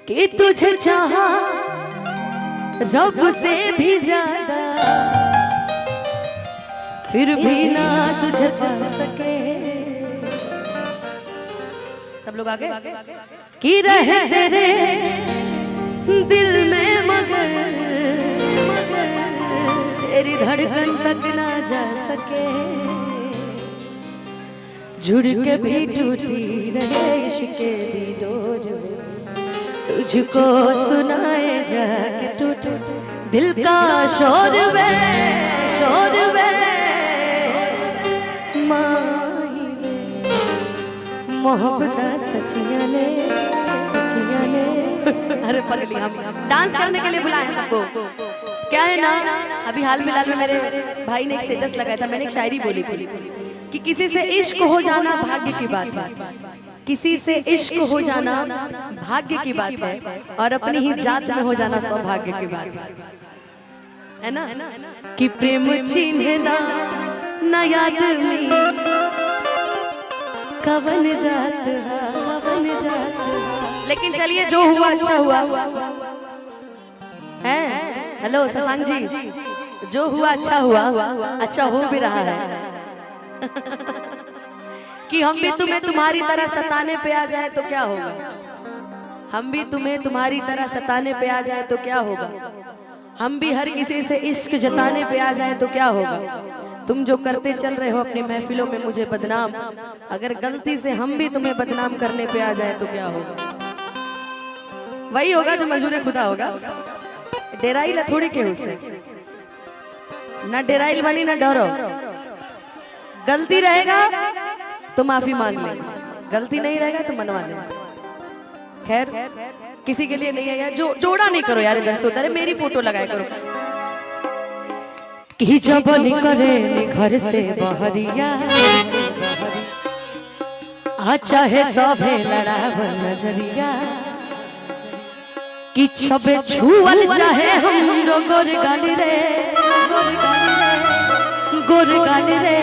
कि तुझे चाहा रब से भी ज्यादा, फिर भी ना तुझे पा सके। सब लोग आगे कि रहे तेरे दिल में मगर तेरी धड़कन तक ना जा सके। जुड़ के भी टूटी रहे इश्क़ दी डोर वे, तुझको सुनाए जाके टूट दिल का शोर वे, शोर वे माही वे। मोहब्बत सचिया ने अरे पगली, हम डांस करने के लिए बुलाए सबको। क्या है ना, अभी हाल फिलहाल में मेरे भाई ने एक स्टेटस लगाया था, मैंने एक शायरी बोली थी कि किसी से इश्क हो जाना भाग्य की बात है, किसी से इश्क हो जाना भाग्य की बात है, और अपनी ही जात में हो जाना सौभाग्य की बात है ना। कि प्रेम चिन्हला न याद में कवन जात है। लेकिन चलिए जो हुआ अच्छा हुआ है। हेलो शशांक जी, जो हुआ अच्छा हुआ, अच्छा हो भी रहा है। कि हम भी तुम्हें तुम्हारी तरह सताने पे आ जाए तो क्या होगा, हम भी तुम्हें तुम्हारी तरह सताने पे आ जाए तो क्या होगा, हम भी हर किसी से इश्क जताने पे आ जाए तो क्या होगा। तुम जो करते चल रहे हो अपनी महफिलों में मुझे बदनाम, अगर गलती से हम भी तुम्हें बदनाम करने पे आ जाए तो क्या होगा। वही होगा जो मंजूर खुदा होगा। डेराइल थोड़ी के उसे ना डेराइल बनी ना डरो। गलती रहेगा तो माफी मांग ले, गलती नहीं रहेगा तो मनवा ले। खैर किसी के लिए नहीं है यार, जो जोड़ा नहीं करो यार इधर से उधर, मेरी फोटो लगाया करो। कि जब निकले घर से बहरिया, चाहे सभे लड़ाव नजरिया, कि छबे छुअल चाहे हमरो गोर गाली रे, गोर गाली रे,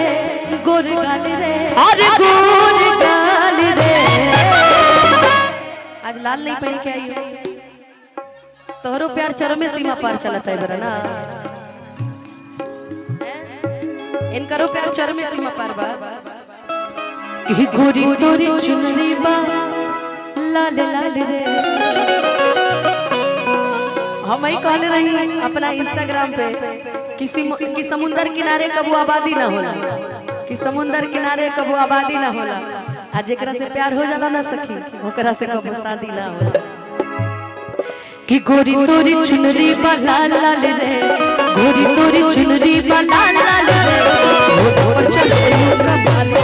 गोर गाली रे, अरे गोर गाली रे। आज लाल नहीं पहन के आई हो, तोहरो प्यार चरमे सीमा पार चलता है बरा ना। इनकरो प्यार चरमे सीमा पार बा। कि गोरी तोरी चुनरी बा लाल लाल रे। हम ही कहले रही अपना इंस्टाग्राम पे कि समुंदर किनारे कबू आबादी ना होला, कि समुंदर किनारे कबू आबादी ना होला, आ जेकरा से प्यार हो जाला ना सखी ओकरा से कबू शादी ना होला। कि गोरी तोरी चुनरी बा लाल लाल रे, गोरी तोरी चुनरी बा लाल लाल रे, ऊपर चले मुर्गा भाले,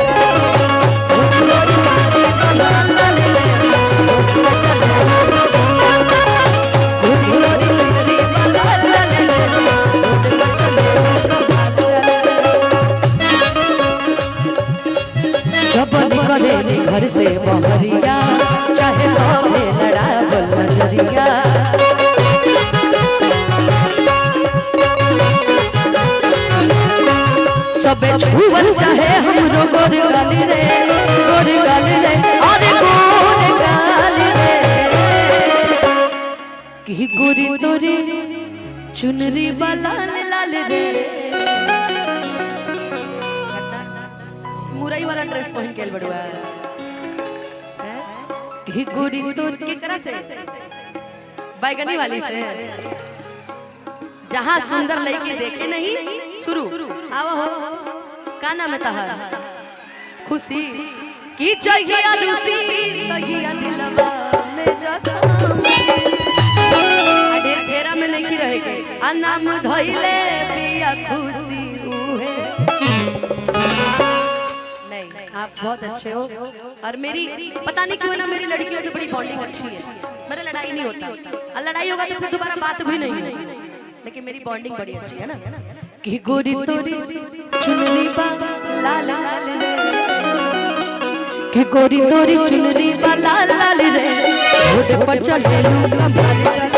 लाल लाल रे, ऊपर चले घर से बहरिया, चाहे सामने लड़ावल नजरिया, सबे छुअल चाहे हमरो गोर गाली रे, गोर गाली रे, अरे गोर गाली रे। कि गोरी तोरी चुनरी बा लाल लाल रे। मुरई वाला ड्रेस पहन के बड़ुआ है। कि गोरी तोर के करा से बैगनी वाली से, जहाँ सुंदर लड़की देखे नहीं शुरू आओ हो। का नाम है तहार? खुशी। की चाहिए रूसी तहिया दिलवा में जगह ढेरा में नहीं रहेगी, आ नाम धइले पिया खुशी उहे। आप बहुत अच्छे हो, और मेरी पता नहीं क्यों ना मेरी लड़कियों से बड़ी बॉन्डिंग अच्छी है। मेरा लड़ाई नहीं होता, और लड़ाई होगा तो फिर दोबारा बात भी नहीं होगी, लेकिन मेरी बॉन्डिंग बड़ी अच्छी है ना। कि गोरी तोरी चुनरी बा लाल लाल रे, कि गोरी तोरी चुनरी बा लाल लाल रे, रोड पर चले लूंगा भाले चले।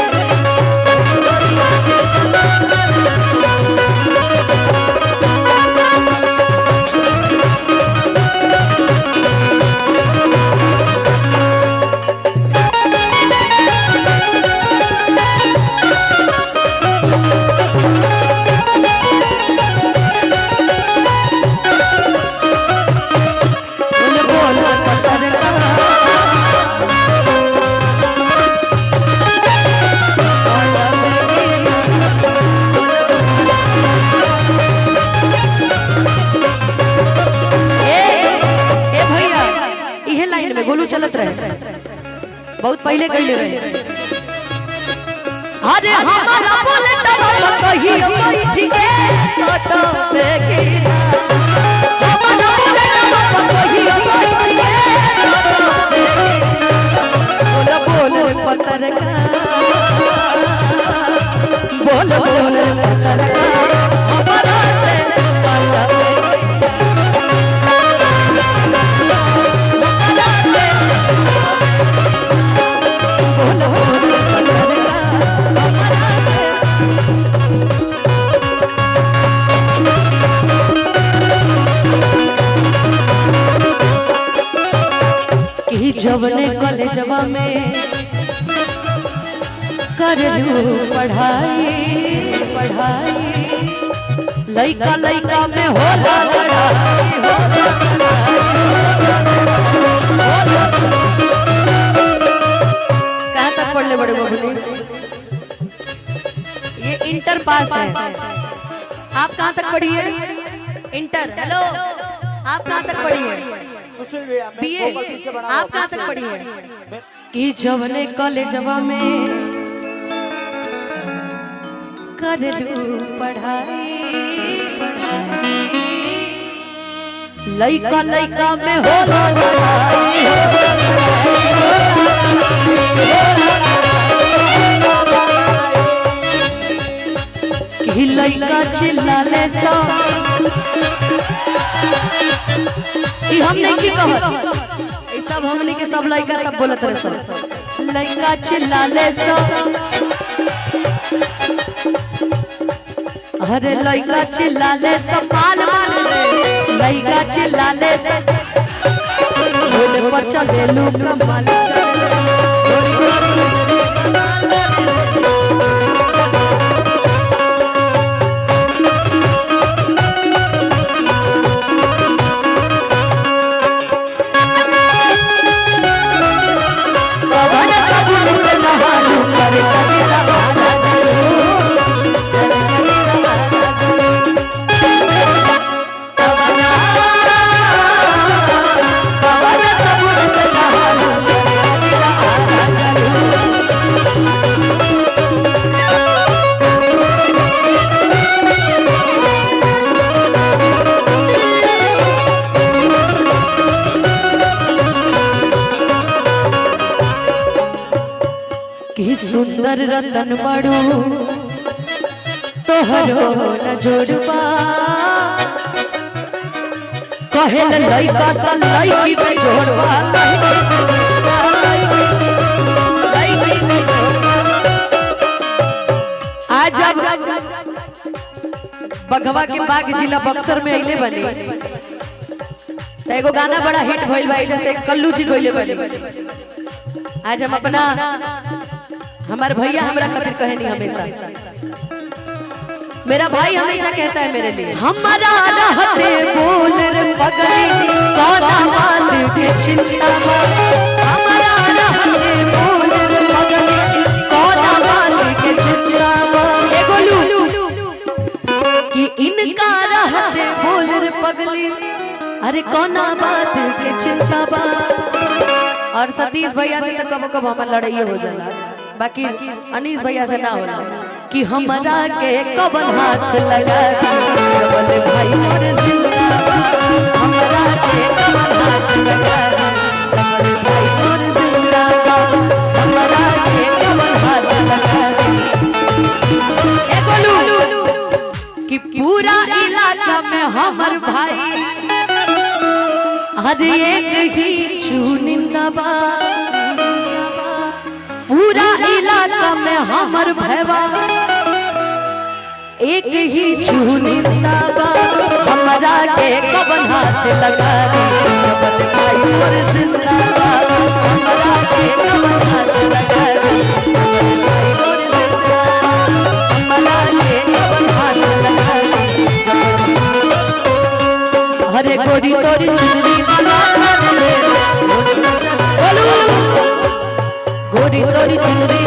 बहुत पहले कहले रहे। अरे हमारा बुलेट कहियो बैठ के सोटो पे गिरा, हमारा बुलेट कहियो बैठ के सोटो पे गिरा। बोल बोल पत्रकार, बोल बोल पत्रकार, हमारा से बात जवने कॉलेजवा में करलू पढ़ाई पढ़ाई, लइका लइका में होला लड़ाई। कहाँ तक पढ़ ले बड़े बबली? ये इंटर पास है। आप कहाँ तक पढ़ी है? इंटर। हेलो, आप कहाँ तक पढ़ी है? बीए। आप कहाँ तक पढ़ी है? कि जवने कॉलेजवा में करलू पढ़ाई लइका लइका में होला लड़ाई। कि लइका चिल्लाले सा हमने की कहा सब हमने के सब लइका सब बोलत रहे सब लइका चिल्लाले सब। अरे लइका चिल्लाले सब माल माल लइका चिल्लाले सब रोड पर चले लू कमाल सुंदर रतन बड़ू तोहरो न जोड़बा, कहे लइका सा लइकी में जोड़बा। आज जब बघवा के बाग जिला बक्सर में अइले बने एगो गाना बड़ा हिट भइल बा, जैसे कल्लू जी गइले बने। आज हम अपना हमारे भैया हमरा खातिर कहे नहीं हमेशा, मेरा भाई हमेशा कहता है मेरे लिए हमारा रहते बोल रे पगली कौना बात के चिंता बा, हमारा रहते बोल रे पगली कौना बात के चिंता बा। ए गोलू कि इनका रहते बोल रे पगली अरे कौना बात के चिंता बा। और सतीश भैया से तो कब कब हमार लड़ाई हो जाला, बाकी अनीस भैया से ना होला। कि हमरा के कबन हाथ लगा कबल भाई मोर जिंदाबाद, हमरा के कबन हाथ लगा कबल भाई मोर जिंदाबाद, हमरा के कबन हाथ लगा। ए गोलू कि पूरा इलाका में हमर भाई हर एक ही चुनिंदा बा, पूरा इलाका में हमर भैवा एक ही चुनिंदा बा। हमरा के कबन हाथ लगा कबल भाई मोर जिंदाबाद, हमरा के कबन हाथ लगा कबल भाई मोर जिंदाबाद, हमरा के कबन हाथ लगा। हरे गोरी तोरी चुनरी वाला गोरी तोरी चुनरी